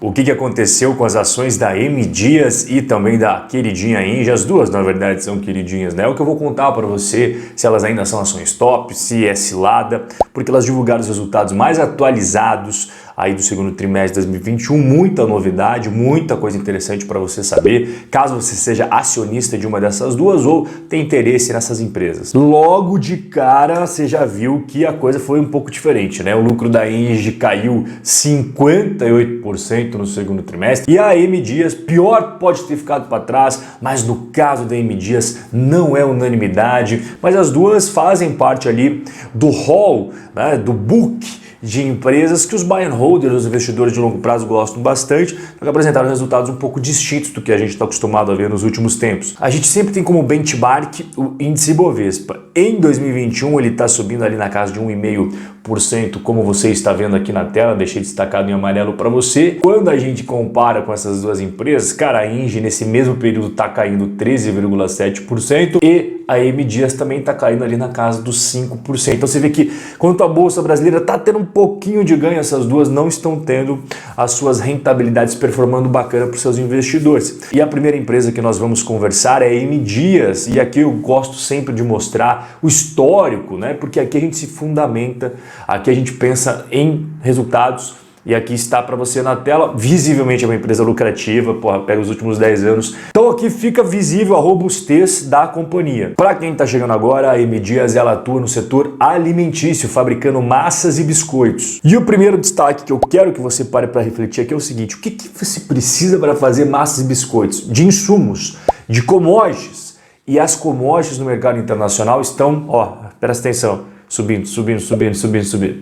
O que aconteceu com as ações da M Dias e também da queridinha Engie? As duas, na verdade, são queridinhas, né? É o que eu vou contar para você, se elas ainda são ações top, se é cilada, porque elas divulgaram os resultados mais atualizados aí do segundo trimestre de 2021, muita novidade, muita coisa interessante para você saber, caso você seja acionista de uma dessas duas ou tenha interesse nessas empresas. Logo de cara, você já viu que a coisa foi um pouco diferente, né? O lucro da Engie caiu 58% no segundo trimestre e a M Dias, pior, pode ter ficado para trás, mas no caso da M Dias não é unanimidade, mas as duas fazem parte ali do hall, né, do book de empresas que os buy and holders, os investidores de longo prazo, gostam bastante, porque apresentaram resultados um pouco distintos do que a gente está acostumado a ver nos últimos tempos. A gente sempre tem como benchmark o índice Bovespa. Em 2021 ele está subindo ali na casa de 1,5%, como você está vendo aqui na tela, deixei destacado em amarelo para você. Quando a gente compara com essas duas empresas, cara, a Engie nesse mesmo período está caindo 13,7% e a M Dias também está caindo ali na casa dos 5%. Então você vê que quanto a Bolsa Brasileira está tendo um pouquinho de ganho, essas duas não estão tendo as suas rentabilidades performando bacana para os seus investidores. E a primeira empresa que nós vamos conversar é a M Dias, e aqui eu gosto sempre de mostrar o histórico, né? Porque aqui a gente se fundamenta, aqui a gente pensa em resultados. E aqui está para você na tela, visivelmente é uma empresa lucrativa, porra, pega os últimos 10 anos. Então aqui fica visível a robustez da companhia. Para quem está chegando agora, a M Dias ela atua no setor alimentício, fabricando massas e biscoitos. E o primeiro destaque que eu quero que você pare para refletir aqui é o seguinte: o que você precisa para fazer massas e biscoitos? De insumos, de commodities. E as commodities no mercado internacional estão, ó, presta atenção, subindo.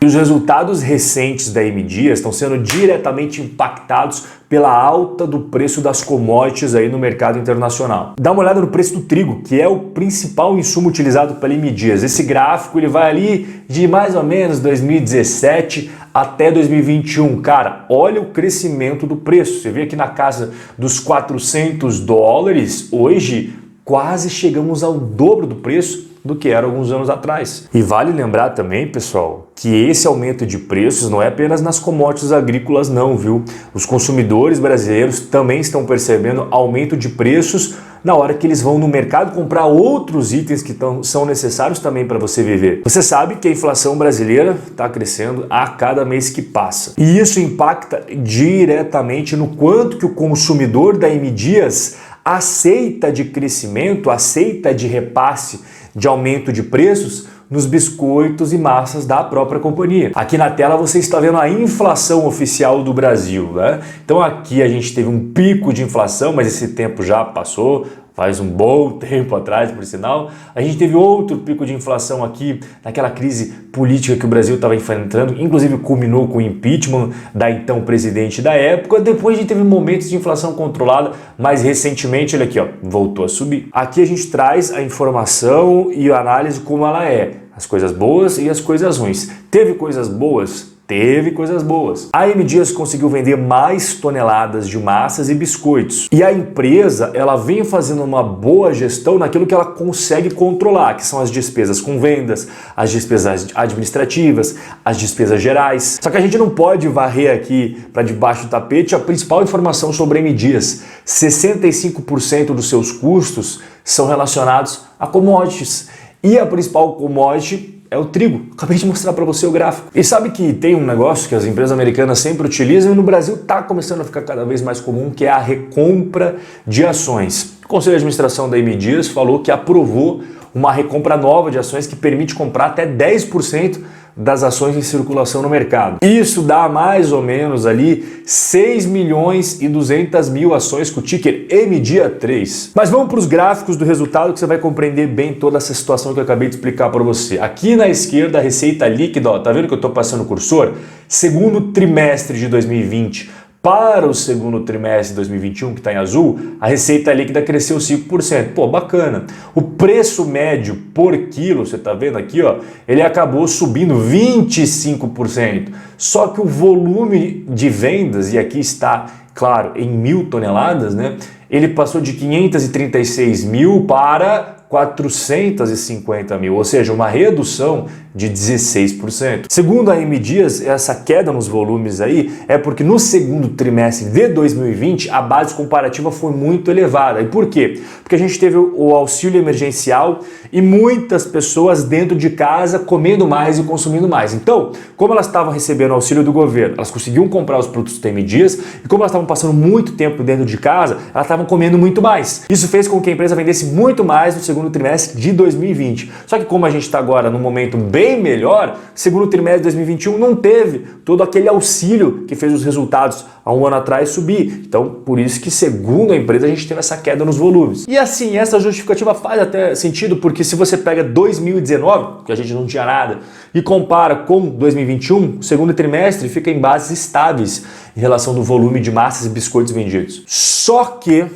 E os resultados recentes da M Dias estão sendo diretamente impactados pela alta do preço das commodities aí no mercado internacional. Dá uma olhada no preço do trigo, que é o principal insumo utilizado pela M Dias. Esse gráfico ele vai ali de mais ou menos 2017 até 2021. Cara, olha o crescimento do preço. Você vê aqui na casa dos $400, hoje quase chegamos ao dobro do preço do que era alguns anos atrás. E vale lembrar também, pessoal, que esse aumento de preços não é apenas nas commodities agrícolas não, viu? Os consumidores brasileiros também estão percebendo aumento de preços na hora que eles vão no mercado comprar outros itens que são necessários também para você viver. Você sabe que a inflação brasileira está crescendo a cada mês que passa. E isso impacta diretamente no quanto que o consumidor da M Dias aceita de crescimento, aceita de repasse, de aumento de preços nos biscoitos e massas da própria companhia. Aqui na tela você está vendo a inflação oficial do Brasil, né? Então aqui a gente teve um pico de inflação, mas esse tempo já passou, faz um bom tempo atrás, por sinal. A gente teve outro pico de inflação aqui naquela crise política que o Brasil estava enfrentando, inclusive culminou com o impeachment da então presidente da época. Depois a gente teve momentos de inflação controlada, mas recentemente, olha aqui, ó, voltou a subir. Aqui a gente traz a informação e a análise como ela é, as coisas boas e as coisas ruins. Teve coisas boas? Teve coisas boas. A M Dias conseguiu vender mais toneladas de massas e biscoitos. E a empresa, ela vem fazendo uma boa gestão naquilo que ela consegue controlar, que são as despesas com vendas, as despesas administrativas, as despesas gerais. Só que a gente não pode varrer aqui para debaixo do tapete a principal informação sobre a M Dias. 65% dos seus custos são relacionados a commodities. E a principal commodity é o trigo. Acabei de mostrar para você o gráfico. E sabe que tem um negócio que as empresas americanas sempre utilizam e no Brasil está começando a ficar cada vez mais comum, que é a recompra de ações. O Conselho de Administração da M Dias falou que aprovou uma recompra nova de ações que permite comprar até 10% das ações em circulação no mercado. Isso dá mais ou menos ali 6.200.000 ações com o ticker MDIA3. Mas vamos para os gráficos do resultado que você vai compreender bem toda essa situação que eu acabei de explicar para você. Aqui na esquerda a receita líquida, ó, tá vendo que eu estou passando o cursor? Segundo trimestre de 2020 para o segundo trimestre de 2021, que está em azul, a receita líquida cresceu 5%. Pô, bacana. O preço médio por quilo, você está vendo aqui, ó, ele acabou subindo 25%. Só que o volume de vendas, e aqui está, claro, em 1.000 toneladas, né? Ele passou de 536 mil para 450 mil, ou seja, uma redução de 16%. Segundo a M Dias, essa queda nos volumes aí é porque no segundo trimestre de 2020 a base comparativa foi muito elevada. E por quê? Porque a gente teve o auxílio emergencial e muitas pessoas dentro de casa comendo mais e consumindo mais. Então, como elas estavam recebendo auxílio do governo, elas conseguiam comprar os produtos da M Dias e como elas estavam passando muito tempo dentro de casa, elas estavam comendo muito mais. Isso fez com que a empresa vendesse muito mais no segundo trimestre de 2020. Só que como a gente está agora num momento bem melhor, segundo trimestre de 2021 não teve todo aquele auxílio que fez os resultados há um ano atrás subir. Então, por isso que segundo a empresa a gente teve essa queda nos volumes. E assim, essa justificativa faz até sentido, porque se você pega 2019, que a gente não tinha nada, e compara com 2021, o segundo trimestre fica em bases estáveis em relação do volume de massas e biscoitos vendidos. Só que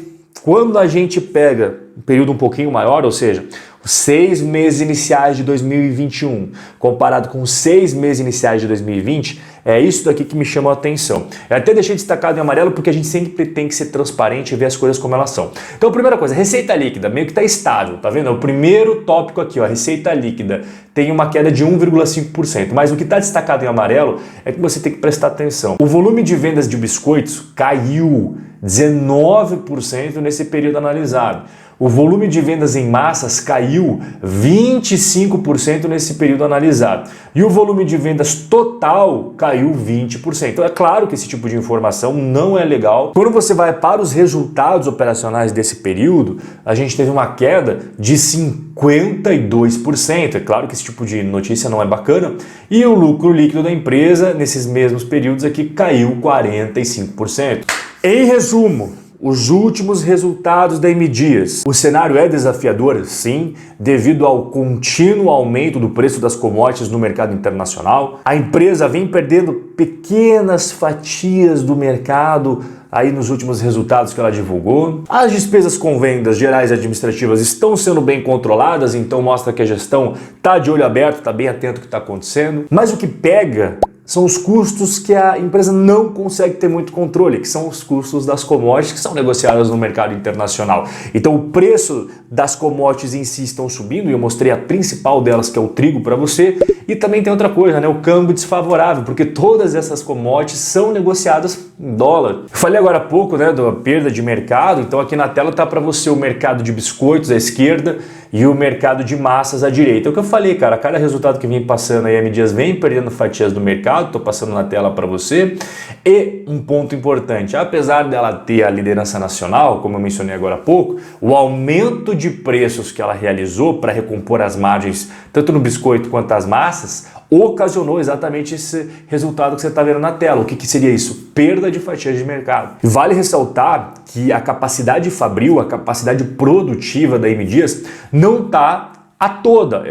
quando a gente pega um período um pouquinho maior, ou seja, os 6 meses iniciais de 2021 comparado com os 6 meses iniciais de 2020, é isso daqui que me chama a atenção. Eu até deixei destacado em amarelo porque a gente sempre tem que ser transparente e ver as coisas como elas são. Então, primeira coisa, receita líquida, meio que está estável, tá vendo? É o primeiro tópico aqui, ó, receita líquida tem uma queda de 1,5%, mas o que está destacado em amarelo é que você tem que prestar atenção. O volume de vendas de biscoitos caiu 19% nesse período analisado. O volume de vendas em massas caiu 25% nesse período analisado. E o volume de vendas total caiu 20%. Então é claro que esse tipo de informação não é legal. Quando você vai para os resultados operacionais desse período, a gente teve uma queda de 52%. É claro que esse tipo de notícia não é bacana. E o lucro líquido da empresa nesses mesmos períodos aqui caiu 45%. Em resumo, os últimos resultados da M Dias. O cenário é desafiador, sim, devido ao contínuo aumento do preço das commodities no mercado internacional. A empresa vem perdendo pequenas fatias do mercado aí nos últimos resultados que ela divulgou. As despesas com vendas gerais e administrativas estão sendo bem controladas, então mostra que a gestão está de olho aberto, está bem atento ao que está acontecendo. Mas o que pega são os custos que a empresa não consegue ter muito controle, que são os custos das commodities que são negociadas no mercado internacional. Então o preço das commodities em si estão subindo, e eu mostrei a principal delas, que é o trigo, para você. E também tem outra coisa, né? O câmbio desfavorável, porque todas essas commodities são negociadas em dólar. Eu falei agora há pouco, né, da perda de mercado, então aqui na tela tá para você o mercado de biscoitos à esquerda e o mercado de massas à direita. É o que eu falei, cara, cada resultado que vem passando aí, a M Dias vem perdendo fatias do mercado, tô passando na tela para você. E um ponto importante, apesar dela ter a liderança nacional, como eu mencionei agora há pouco, o aumento de preços que ela realizou para recompor as margens, tanto no biscoito quanto as massas, ocasionou exatamente esse resultado que você está vendo na tela. O que seria isso? Perda de fatias de mercado. Vale ressaltar que a capacidade fabril, a capacidade produtiva da M Dias não está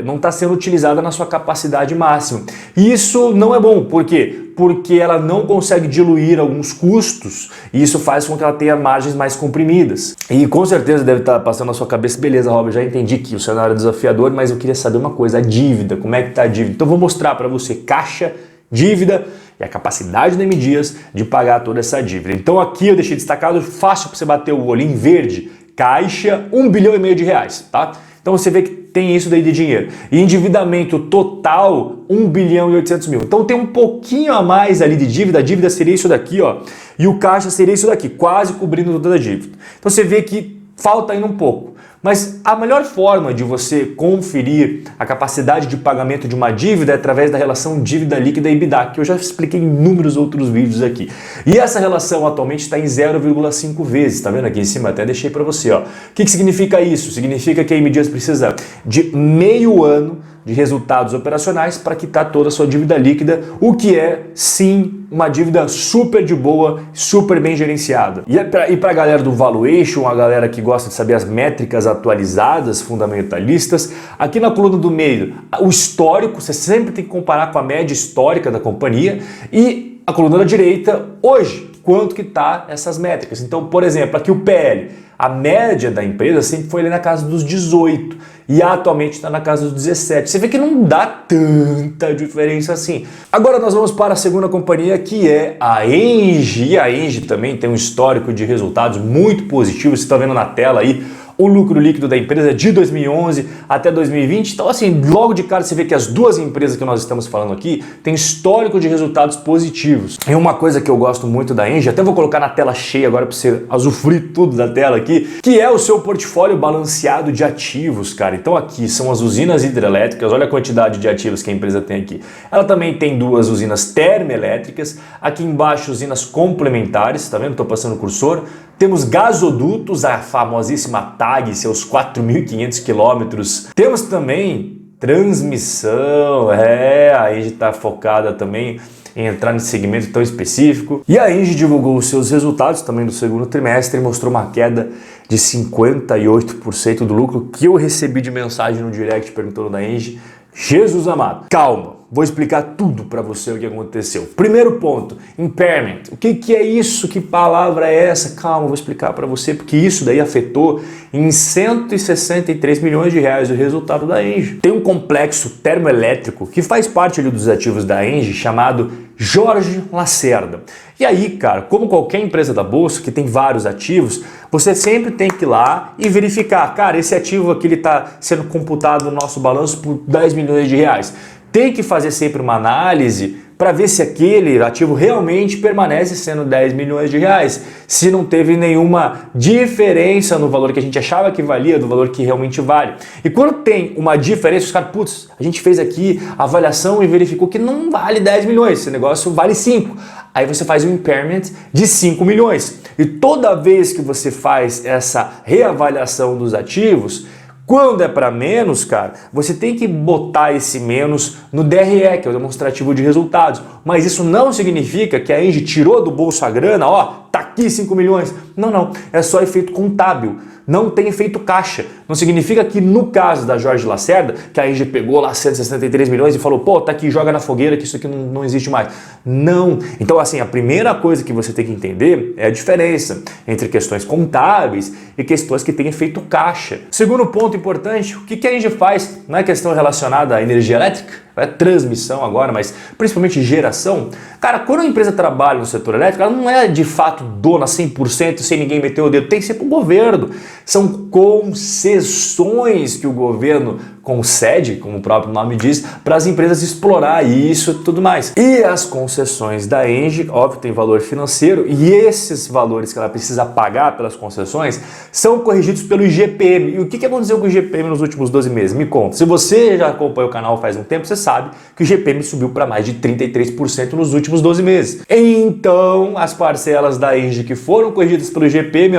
não está sendo utilizada na sua capacidade máxima. E isso não é bom. Por quê? Porque ela não consegue diluir alguns custos e isso faz com que ela tenha margens mais comprimidas. E com certeza deve estar passando na sua cabeça, beleza, Robert, já entendi que o cenário é desafiador, mas eu queria saber uma coisa, a dívida, como é que está a dívida? Então eu vou mostrar para você caixa, dívida e a capacidade da M Dias de pagar toda essa dívida. Então aqui eu deixei destacado, fácil para você bater o olho em verde, caixa, 1,5 bilhão de reais, tá? Então você vê que tem isso daí de dinheiro. E endividamento total, 1 bilhão e 800 mil. Então tem um pouquinho a mais ali de dívida. A dívida seria isso daqui, ó. E o caixa seria isso daqui, quase cobrindo toda a dívida. Então você vê que falta ainda um pouco. Mas a melhor forma de você conferir a capacidade de pagamento de uma dívida é através da relação dívida líquida e EBITDA, que eu já expliquei em inúmeros outros vídeos aqui. E essa relação atualmente está em 0,5 vezes, tá vendo aqui em cima? Até deixei para você, ó. O que significa isso? Significa que a M Dias precisa de meio ano de resultados operacionais para quitar toda a sua dívida líquida, o que é, sim, uma dívida super de boa, super bem gerenciada. E para a galera do valuation, a galera que gosta de saber as métricas atualizadas, fundamentalistas, aqui na coluna do meio, o histórico, você sempre tem que comparar com a média histórica da companhia, e a coluna da direita, hoje, quanto que tá essas métricas. Então, por exemplo, aqui o PL, a média da empresa sempre foi ali na casa dos 18 e atualmente está na casa dos 17. Você vê que não dá tanta diferença assim. Agora nós vamos para a segunda companhia, que é a Engie. E a Engie também tem um histórico de resultados muito positivos. Você está vendo na tela aí, o lucro líquido da empresa de 2011 até 2020. Então, assim, logo de cara você vê que as duas empresas que nós estamos falando aqui têm histórico de resultados positivos. E uma coisa que eu gosto muito da Engie, até vou colocar na tela cheia agora para você usufruir tudo da tela aqui, que é o seu portfólio balanceado de ativos, cara. Então aqui são as usinas hidrelétricas, olha a quantidade de ativos que a empresa tem aqui. Ela também tem duas usinas termoelétricas, aqui embaixo usinas complementares, tá vendo? Estou passando o cursor. Temos gasodutos, a famosíssima TAG, seus 4.500 quilômetros. Temos também transmissão, a Engie está focada também em entrar nesse segmento tão específico. E a Engie divulgou os seus resultados também do segundo trimestre e mostrou uma queda de 58% do lucro, que eu recebi de mensagem no direct perguntando da Engie. Jesus amado, calma, vou explicar tudo para você o que aconteceu. Primeiro ponto, impairment. O que é isso? Que palavra é essa? Calma, vou explicar para você, porque isso daí afetou em 163 milhões de reais o resultado da Engie. Tem um complexo termoelétrico que faz parte ali dos ativos da Engie chamado Jorge Lacerda. E aí, cara, como qualquer empresa da bolsa que tem vários ativos, você sempre tem que ir lá e verificar, cara, esse ativo aqui ele está sendo computado no nosso balanço por 10 milhões de reais. Tem que fazer sempre uma análise para ver se aquele ativo realmente permanece sendo 10 milhões de reais, se não teve nenhuma diferença no valor que a gente achava que valia do valor que realmente vale. E quando tem uma diferença, os caras, putz, a gente fez aqui a avaliação e verificou que não vale 10 milhões, esse negócio vale 5. Aí você faz um impairment de 5 milhões. E toda vez que você faz essa reavaliação dos ativos, quando é para menos, cara, você tem que botar esse menos no DRE, que é o demonstrativo de resultados. Mas isso não significa que a Engie tirou do bolso a grana, ó, tá aqui 5 milhões. Não, é só efeito contábil. Não tem efeito caixa. Não significa que no caso da Jorge Lacerda, que a Engie pegou lá 163 milhões e falou, pô, tá aqui, joga na fogueira que isso aqui não existe mais. Não. Então, assim, a primeira coisa que você tem que entender é a diferença entre questões contábeis e questões que têm efeito caixa. Segundo ponto importante, o que a Engie faz? Não é questão relacionada à energia elétrica? É transmissão agora, mas principalmente geração. Cara, quando a empresa trabalha no setor elétrico, ela não é de fato dona 100% sem ninguém meter o dedo, tem que ser para o governo. São concessões que o governo concede, como o próprio nome diz, para as empresas explorar isso e tudo mais. E as concessões da Engie, óbvio, tem valor financeiro e esses valores que ela precisa pagar pelas concessões são corrigidos pelo IGPM. E o que aconteceu com o IGPM nos últimos 12 meses? Me conta. Se você já acompanha o canal faz um tempo, você sabe que o IGPM subiu para mais de 33% nos últimos 12 meses. Então, as parcelas da Engie que foram corrigidas pelo IGPM,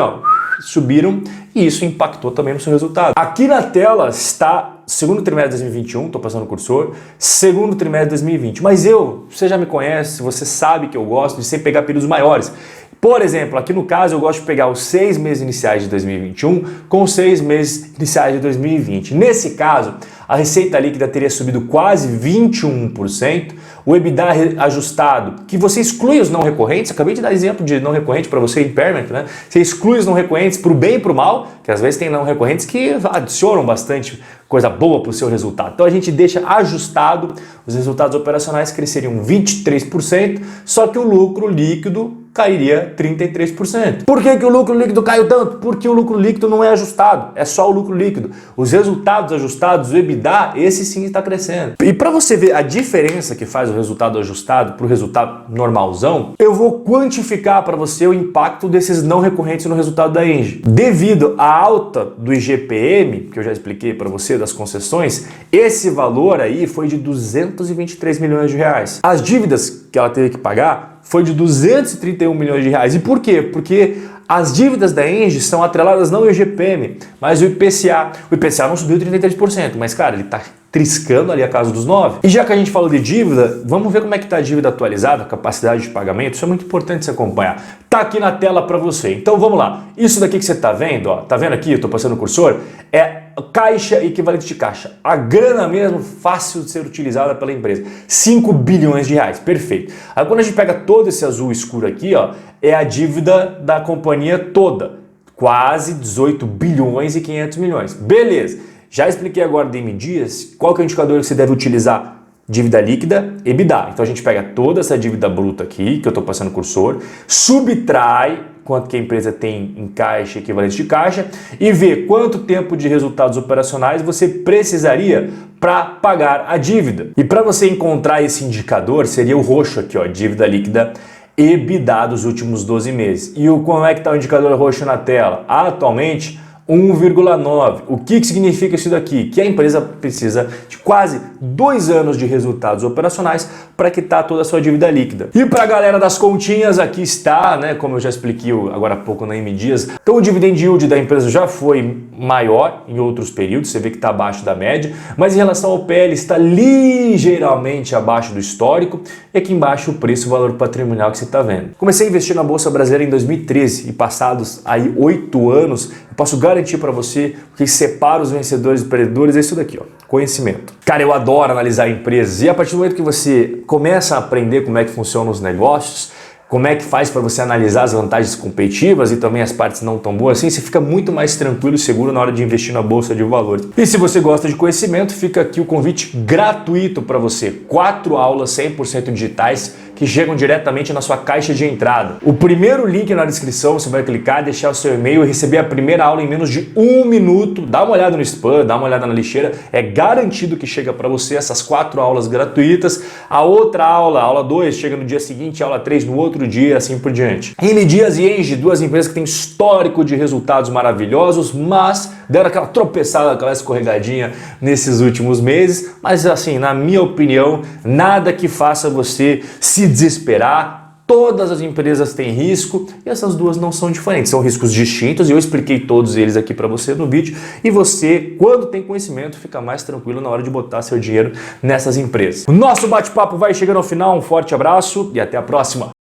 subiram e isso impactou também no seu resultado. Aqui na tela está segundo trimestre de 2021, estou passando o cursor, segundo trimestre de 2020. Mas você já me conhece, você sabe que eu gosto de sempre pegar períodos maiores. Por exemplo, aqui no caso eu gosto de pegar os 6 meses iniciais de 2021 com os 6 meses iniciais de 2020. Nesse caso, a receita líquida teria subido quase 21%, o EBITDA ajustado, que você exclui os não recorrentes, acabei de dar exemplo de não recorrente para você, impairment, né? Você exclui os não recorrentes para o bem e para o mal, que às vezes tem não recorrentes que adicionam bastante coisa boa para o seu resultado. Então a gente deixa ajustado, os resultados operacionais cresceriam 23%, só que o lucro líquido cairia 33%. Por que o lucro líquido caiu tanto? Porque o lucro líquido não é ajustado, é só o lucro líquido. Os resultados ajustados, o EBITDA, esse sim está crescendo. E para você ver a diferença que faz o resultado ajustado para o resultado normalzão, eu vou quantificar para você o impacto desses não recorrentes no resultado da Engie. Devido à alta do IGPM, que eu já expliquei para você, das concessões, esse valor aí foi de 223 milhões de reais. As dívidas que ela teve que pagar foi de 231 milhões de reais. E por quê? Porque as dívidas da Engie são atreladas não ao IGPM, mas ao IPCA. O IPCA não subiu 33%, mas cara, ele está triscando ali a casa dos 9%. E já que a gente falou de dívida, vamos ver como é que está a dívida atualizada, a capacidade de pagamento. Isso é muito importante você acompanhar. Tá aqui na tela para você. Então vamos lá. Isso daqui que você está vendo, ó, tá vendo aqui? Eu estou passando o cursor. É caixa equivalente de caixa. A grana mesmo fácil de ser utilizada pela empresa. 5 bilhões de reais. Perfeito. Aí quando a gente pega todo esse azul escuro aqui, ó, é a dívida da companhia toda. Quase 18 bilhões e 500 milhões. Beleza. Já expliquei agora de M Dias qual que é o indicador que você deve utilizar. Dívida líquida, EBITDA. Então a gente pega toda essa dívida bruta aqui, que eu estou passando o cursor, subtrai quanto que a empresa tem em caixa, equivalente de caixa, e ver quanto tempo de resultados operacionais você precisaria para pagar a dívida. E para você encontrar esse indicador, seria o roxo aqui, ó, dívida líquida EBITDA dos últimos 12 meses. E como é que está o indicador roxo na tela? Atualmente, 1,9. O que significa isso daqui? Que a empresa precisa de quase 2 anos de resultados operacionais para quitar toda a sua dívida líquida. E para a galera das continhas, aqui está, né, como eu já expliquei agora há pouco na M Dias, então o dividend yield da empresa já foi maior em outros períodos, você vê que está abaixo da média, mas em relação ao PL está ligeiramente abaixo do histórico, e aqui embaixo o preço e o valor patrimonial que você está vendo. Comecei a investir na Bolsa Brasileira em 2013 e passados aí 8 anos, eu posso garantir para você que separa os vencedores e perdedores é isso daqui, ó, conhecimento. Cara, eu adoro analisar empresas, e a partir do momento que você começa a aprender como é que funcionam os negócios, como é que faz para você analisar as vantagens competitivas e também as partes não tão boas, assim você fica muito mais tranquilo e seguro na hora de investir na Bolsa de Valores. E se você gosta de conhecimento, fica aqui o convite gratuito para você. 4 aulas 100% digitais que chegam diretamente na sua caixa de entrada. O primeiro link na descrição, você vai clicar, deixar o seu e-mail e receber a primeira aula em menos de 1 minuto. Dá uma olhada no spam, dá uma olhada na lixeira, é garantido que chega para você essas 4 aulas gratuitas. A outra aula, aula 2, chega no dia seguinte, aula 3 no outro dia, assim por diante. M Dias e Engie, duas empresas que têm histórico de resultados maravilhosos, mas deram aquela tropeçada, aquela escorregadinha nesses últimos meses, mas assim, na minha opinião, nada que faça você se desesperar. Todas as empresas têm risco e essas duas não são diferentes, são riscos distintos e eu expliquei todos eles aqui para você no vídeo, e você, quando tem conhecimento, fica mais tranquilo na hora de botar seu dinheiro nessas empresas. O nosso bate-papo vai chegando ao final, um forte abraço e até a próxima!